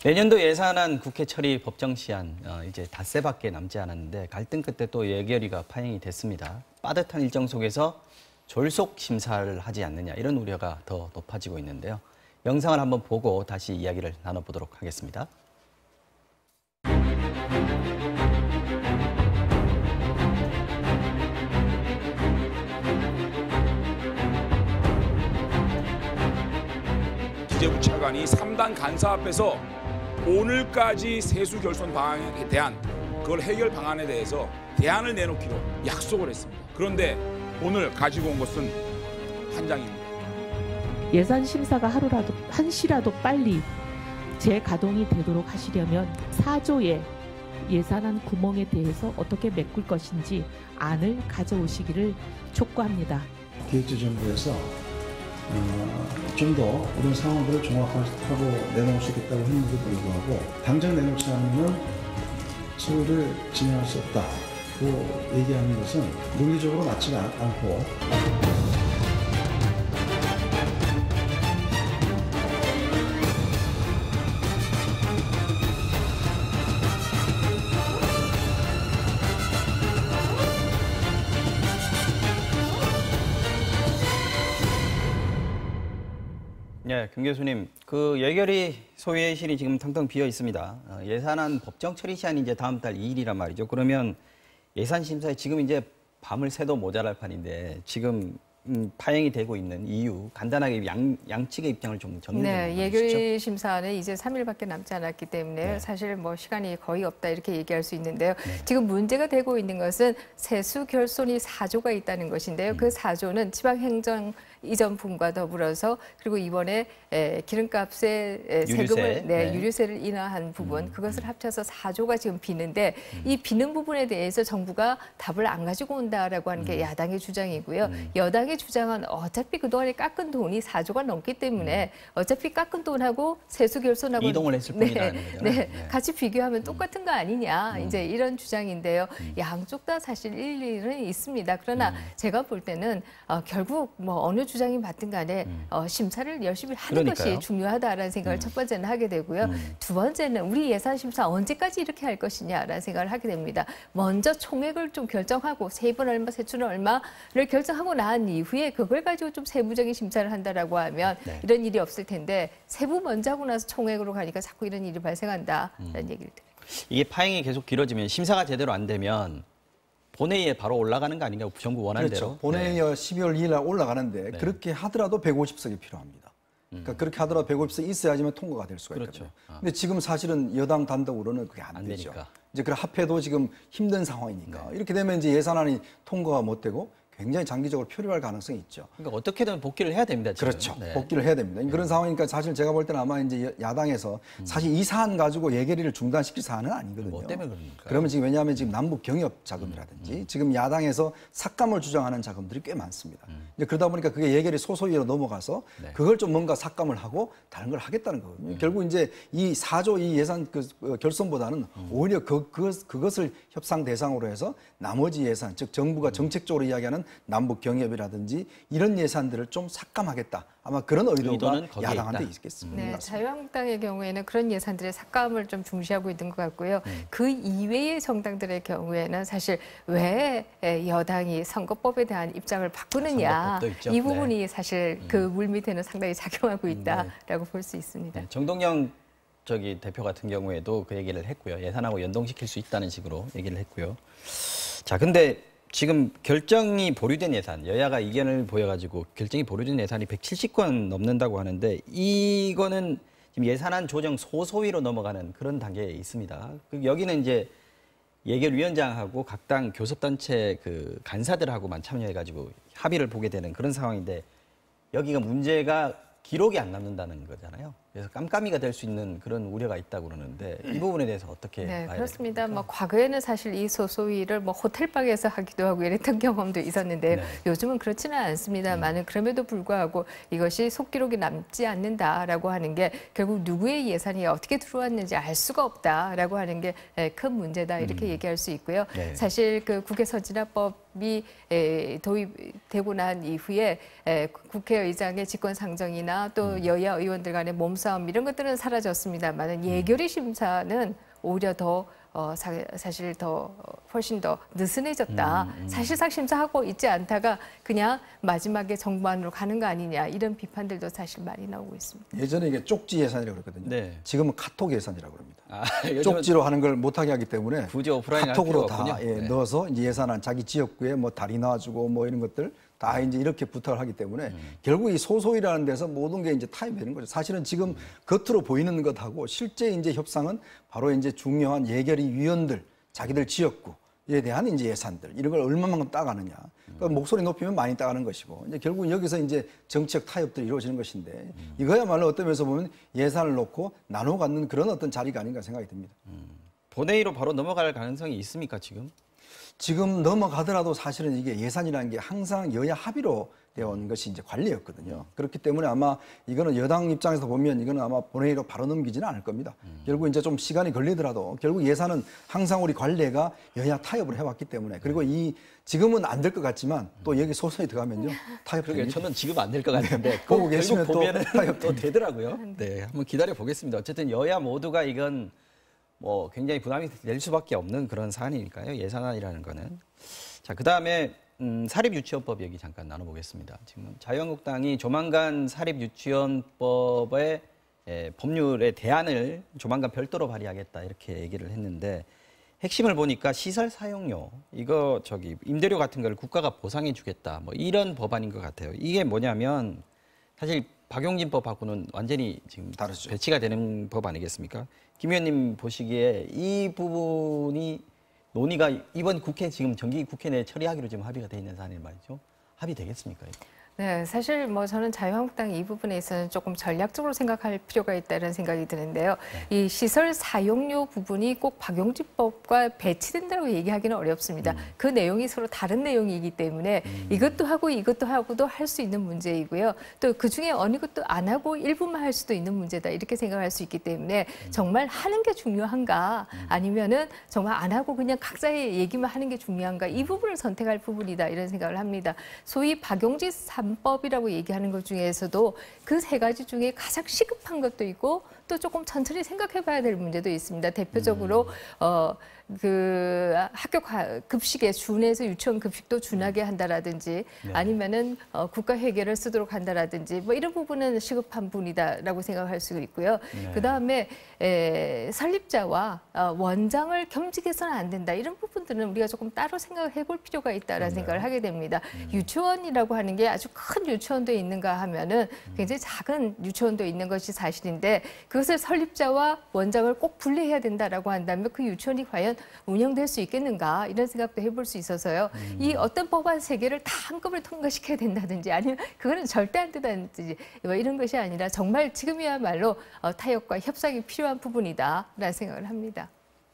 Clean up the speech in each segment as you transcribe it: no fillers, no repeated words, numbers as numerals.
내년도 예산안 국회 처리 법정 시한 이제 닷새밖에 남지 않았는데 갈등 끝에 또 예결위가 파행이 됐습니다. 빠듯한 일정 속에서 졸속 심사를 하지 않느냐 이런 우려가 더 높아지고 있는데요. 영상을 한번 보고 다시 이야기를 나눠보도록 하겠습니다. 기재부 차관이 3당 간사 앞에서 오늘까지 세수 결손 방안에 대한 그걸 해결 방안에 대해서 대안을 내놓기로 약속을 했습니다. 그런데 오늘 가지고 온 것은 한 장입니다. 예산 심사가 한시라도 빨리 재가동이 되도록 하시려면 4조의 예산안 구멍에 대해서 어떻게 메꿀 것인지 안을 가져오시기를 촉구합니다. 기획재정부에서 좀 더 이런 상황들을 종합하고 내놓을 수 있겠다고 했는데도 불구하고 당장 내놓지 않으면 소위를 진행할 수 없다고 얘기하는 것은 논리적으로 맞지가 않고 네, 김 교수님, 그 예결위 소위회의실이 지금 텅텅 비어 있습니다. 예산안 법정 처리 시한이 이제 다음 달 2일이란 말이죠. 그러면 예산 심사에 지금 이제 밤을 새도 모자랄 판인데 지금 파행이 되고 있는 이유 간단하게 양측의 입장을 좀 정리 좀 네, 해주시죠. 예결위 심사는 이제 3일밖에 남지 않았기 때문에 네. 사실 뭐 시간이 거의 없다 이렇게 얘기할 수 있는데요. 네. 지금 문제가 되고 있는 것은 세수 결손이 4조가 있다는 것인데요. 그 4조는 지방행정 이전 분과 더불어서 그리고 이번에 기름값의 세금을 네. 유류세를 인하한 부분 그것을 합쳐서 4조가 지금 비는데 이 비는 부분에 대해서 정부가 답을 안 가지고 온다라고 하는 게 야당의 주장이고요. 여당의 주장은 어차피 그동안에 깎은 돈이 4조가 넘기 때문에 어차피 깎은 돈하고 세수 결손하고 이동을 했을 뿐이라는 거죠. 네, 같이 비교하면 똑같은 거 아니냐 이제 이런 주장인데요. 양쪽 다 사실 일리는 있습니다. 그러나 제가 볼 때는 결국 뭐 어느 주장이 맞든 간에 심사를 열심히 하는 그러니까요. 것이 중요하다라는 생각을 첫 번째는 하게 되고요. 두 번째는 우리 예산 심사 언제까지 이렇게 할 것이냐라는 생각을 하게 됩니다. 먼저 총액을 좀 결정하고 세분 얼마, 세출은 얼마를 결정하고 난 이후에 그걸 가지고 좀 세부적인 심사를 한다라고 하면 이런 일이 없을 텐데 세부 먼저 하고 나서 총액으로 가니까 자꾸 이런 일이 발생한다라는 얘기를 드려요. 이게 파행이 계속 길어지면 심사가 제대로 안 되면 본회의에 바로 올라가는 거 아닌가요? 정부 원하는 그렇죠. 대로. 본회의가 12월 2일 날 올라가는데 네. 그렇게 하더라도 150석이 필요합니다. 그러니까 그렇게 하더라도 150석이 있어야지만 통과가 될 수가 그렇죠. 있거든요. 근데 지금 사실은 여당 단독으로는 그게 안 되죠. 되니까. 이제 그 합해도 지금 힘든 상황이니까 이렇게 되면 이제 예산안이 통과가 못 되고 굉장히 장기적으로 표류할 가능성이 있죠. 그러니까 어떻게든 복귀를 해야 됩니다. 지금. 그렇죠. 네. 복귀를 해야 됩니다. 그런 상황이니까 사실 제가 볼 때는 아마 이제 야당에서 사실 이 사안 가지고 예결위를 중단시킬 사안은 아니거든요. 뭐 때문에 그러니까. 그러면 지금 왜냐하면 지금 남북 경협 자금이라든지 지금 야당에서 삭감을 주장하는 자금들이 꽤 많습니다. 이제 그러다 보니까 그게 예결위 소소위로 넘어가서 그걸 좀 뭔가 삭감을 하고 다른 걸 하겠다는 거거든요. 결국 이제 이 4조 이 예산 결손보다는 오히려 그것을 협상 대상으로 해서 나머지 예산, 즉 정부가 정책적으로 이야기하는 남북 경협이라든지 이런 예산들을 좀 삭감하겠다. 아마 그런 의도가 야당한테 있겠습니다. 네, 자유한국당의 경우에는 그런 예산들의 삭감을 좀 중시하고 있는 것 같고요. 그 이외의 정당들의 경우에는 사실 왜 여당이 선거법에 대한 입장을 바꾸느냐 이 부분이 사실 그 물밑에는 상당히 작용하고 있다라고 볼 수 있습니다. 네, 정동영 대표 같은 경우에도 그 얘기를 했고요. 예산하고 연동시킬 수 있다는 식으로 얘기를 했고요. 자, 근데 지금 결정이 보류된 예산, 여야가 이견을 보여가지고 결정이 보류된 예산이 170건 넘는다고 하는데 이거는 지금 예산안 조정 소소위로 넘어가는 그런 단계에 있습니다. 여기는 이제 예결위원장하고 각 당 교섭단체 그 간사들하고만 참여해가지고 합의를 보게 되는 그런 상황인데 여기가 문제가 기록이 안 남는다는 거잖아요. 그래서 깜깜이가 될 수 있는 그런 우려가 있다고 그러는데 이 부분에 대해서 어떻게 봐야 됩니까? 그렇습니다. 뭐 과거에는 사실 이 소소위를 뭐 호텔방에서 하기도 하고 이랬던 경험도 있었는데 요즘은 그렇지는 않습니다만은 그럼에도 불구하고 이것이 속기록이 남지 않는다라고 하는 게 결국 누구의 예산이 어떻게 들어왔는지 알 수가 없다라고 하는 게 큰 문제다 이렇게 얘기할 수 있고요. 사실 그 국회선진화법이 도입되고 난 이후에 국회의장의 직권상정이나 또 여야 의원들 간의 몸 몸싸움 이런 것들은 사라졌습니다만 예결위 심사는 오히려 더 사실 더 훨씬 더 느슨해졌다. 사실상 심사하고 있지 않다가 그냥 마지막에 정부안으로 가는 거 아니냐 이런 비판들도 사실 많이 나오고 있습니다. 예전에 이게 쪽지 예산이라고 그랬거든요. 네. 지금은 카톡 예산이라고 합니다. 요즘은 쪽지로 하는 걸 못하게 하기 때문에 굳이 오프라인 카톡으로 할 다 필요가 없군요. 네. 넣어서 이제 예산안 자기 지역구에 뭐 다리 놔주고 뭐 이런 것들 다 이제 이렇게 부탁을 하기 때문에 결국 이 소소이라는 데서 모든 게 이제 타협되는 거죠. 사실은 지금 겉으로 보이는 것하고 실제 이제 협상은 바로 이제 중요한 예결위 위원들, 자기들 지역구에 대한 이제 예산들 이런 걸 얼마만큼 따가느냐. 그러니까 목소리 높이면 많이 따가는 것이고 이제 결국 여기서 이제 정치적 타협들이 이루어지는 것인데 이거야말로 어떤 면에서 보면 예산을 놓고 나눠 갖는 그런 어떤 자리가 아닌가 생각이 듭니다. 본회의로 바로 넘어갈 가능성이 있습니까 지금? 지금 넘어가더라도 사실은 이게 예산이라는 게 항상 여야 합의로 되어 온 것이 이제 관례였거든요. 그렇기 때문에 아마 이거는 여당 입장에서 보면 이거는 아마 본회의로 바로 넘기지는 않을 겁니다. 결국 이제 좀 시간이 걸리더라도 결국 예산은 항상 우리 관례가 여야 타협을 해왔기 때문에 그리고 이 지금은 안 될 것 같지만 또 여기 소선이 들어가면요 타협. 그러게 저는 지금 안 될 것 같은데 보고 계시면 또 보면은 타협 또 되더라고요. 네, 한번 기다려 보겠습니다. 어쨌든 여야 모두가 이건 뭐 굉장히 부담이 될 수밖에 없는 그런 사안이니까요. 예산안이라는 거는. 자, 그다음에 사립유치원법 얘기 잠깐 나눠보겠습니다. 지금 자유한국당이 조만간 사립유치원법의 법률의 대안을 조만간 별도로 발의하겠다 이렇게 얘기를 했는데 핵심을 보니까 시설 사용료 이거 임대료 같은 걸 국가가 보상해 주겠다 뭐 이런 법안인 것 같아요. 이게 뭐냐면 사실 박용진법하고는 완전히 지금 다르죠. 배치가 되는 법 아니겠습니까? 김 의원님 보시기에 이 부분이 논의가 이번 국회 지금 정기 국회 내에 처리하기로 지금 합의가 돼 있는 사안이 말이죠. 합의되겠습니까? 이거? 네, 사실 뭐 저는 자유한국당 이 부분에 있어서는 조금 전략적으로 생각할 필요가 있다는 생각이 드는데요. 이 시설 사용료 부분이 꼭 박용진법과 배치된다고 얘기하기는 어렵습니다. 그 내용이 서로 다른 내용이기 때문에 이것도 하고 이것도 하고도 할 수 있는 문제이고요. 또 그중에 어느 것도 안 하고 일부만 할 수도 있는 문제다 이렇게 생각할 수 있기 때문에 정말 하는 게 중요한가 아니면은 정말 안 하고 그냥 각자의 얘기만 하는 게 중요한가 이 부분을 선택할 부분이다 이런 생각을 합니다. 소위 박용진 3법이라고 얘기하는 것 중에서도 그 세 가지 중에 가장 시급한 것도 있고 또 조금 천천히 생각해 봐야 될 문제도 있습니다. 대표적으로 그 학교 급식에 준해서 유치원 급식도 준하게 한다라든지 아니면은 국가 회계를 쓰도록 한다라든지 뭐 이런 부분은 시급한 부분이다라고 생각할 수 있고요. 그다음에 설립자와 원장을 겸직해서는 안 된다. 이런 부분들은 우리가 조금 따로 생각을 해볼 필요가 있다라는 생각을 하게 됩니다. 유치원이라고 하는 게 아주 큰 유치원도 있는가 하면은 굉장히 작은 유치원도 있는 것이 사실인데 그것을 설립자와 원장을 꼭 분리해야 된다라고 한다면 그 유치원이 과연 운영될 수 있겠는가 이런 생각도 해볼 수 있어서요. 이 어떤 법안 세 개를 다 한꺼번에 통과시켜야 된다든지 아니면 그거는 절대 안 된다든지 뭐 이런 것이 아니라 정말 지금이야말로 타협과 협상이 필요한 부분이다라는 생각을 합니다.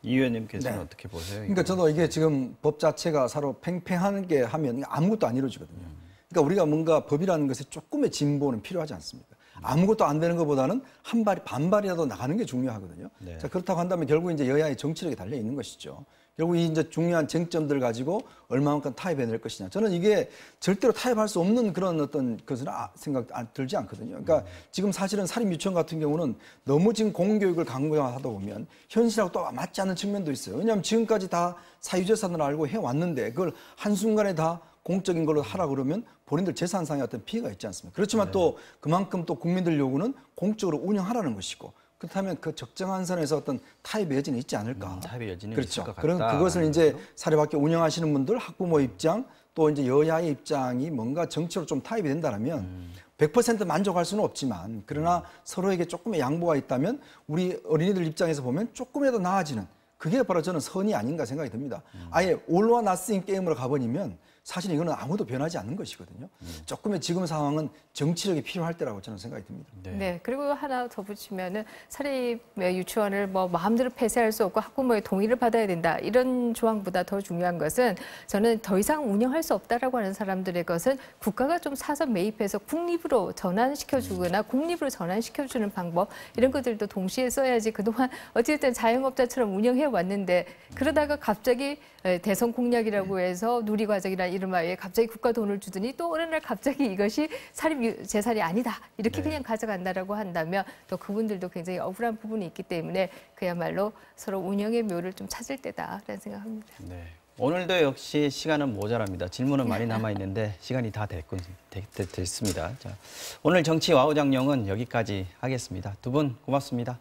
이 의원님께서는 어떻게 보세요? 그러니까 저도 이게 지금 법 자체가 서로 팽팽하게 하면 아무것도 안 이루어지거든요. 그러니까 우리가 뭔가 법이라는 것에 조금의 진보는 필요하지 않습니까? 아무것도 안 되는 것보다는 한 발이 반발이라도 나가는 게 중요하거든요. 네. 자, 그렇다고 한다면 결국 이제 여야의 정치력이 달려 있는 것이죠. 결국 이 이제 중요한 쟁점들 가지고 얼마만큼 타협해낼 것이냐. 저는 이게 절대로 타협할 수 없는 그런 어떤 것은 생각 들지 않거든요. 그러니까 지금 사실은 사립유치원 같은 경우는 너무 지금 공교육을 강조하다 보면 현실하고 또 맞지 않는 측면도 있어요. 왜냐하면 지금까지 다 사유재산을 알고 해왔는데 그걸 한순간에 다 공적인 걸로 하라 그러면 본인들 재산상의 어떤 피해가 있지 않습니까? 그렇지만 또 그만큼 또 국민들 요구는 공적으로 운영하라는 것이고 그렇다면 그 적정한 선에서 어떤 타협의 여지는 있지 않을까? 타협의 여지는 그렇죠. 있을 것 같다. 그런 그것을 이제 사립학교 운영하시는 분들, 학부모 입장, 또 이제 여야의 입장이 뭔가 정치로 좀 타협이 된다면 100% 만족할 수는 없지만 그러나 서로에게 조금의 양보가 있다면 우리 어린이들 입장에서 보면 조금이라도 나아지는 그게 바로 저는 선이 아닌가 생각이 듭니다. 아예 올와 나스인 게임으로 가버리면 사실 이거는 아무도 변하지 않는 것이거든요. 조금의 지금 상황은 정치력이 필요할 때라고 저는 생각이 듭니다. 네. 그리고 하나 더 붙이면은 사립 유치원을 뭐 마음대로 폐쇄할 수 없고 학부모의 동의를 받아야 된다. 이런 조항보다 더 중요한 것은 저는 더 이상 운영할 수 없다라고 하는 사람들의 것은 국가가 좀 사서 매입해서 국립으로 전환시켜주거나 공립으로 전환시켜주는 방법 이런 것들도 동시에 써야지 그동안 어쨌든 자영업자처럼 운영해 왔는데 그러다가 갑자기 대선 공약이라고 해서 누리과정이나 이른바 갑자기 국가 돈을 주더니 또 어느 날 갑자기 이것이 사립 재산이 아니다 이렇게 그냥 가져간다라고 한다면 또 그분들도 굉장히 억울한 부분이 있기 때문에 그야말로 서로 운영의 묘를 좀 찾을 때다라는 생각합니다. 네. 오늘도 역시 시간은 모자랍니다. 질문은 많이 남아 있는데 시간이 다 됐습니다. 자, 오늘 정치 와우장룡은 여기까지 하겠습니다. 두 분 고맙습니다.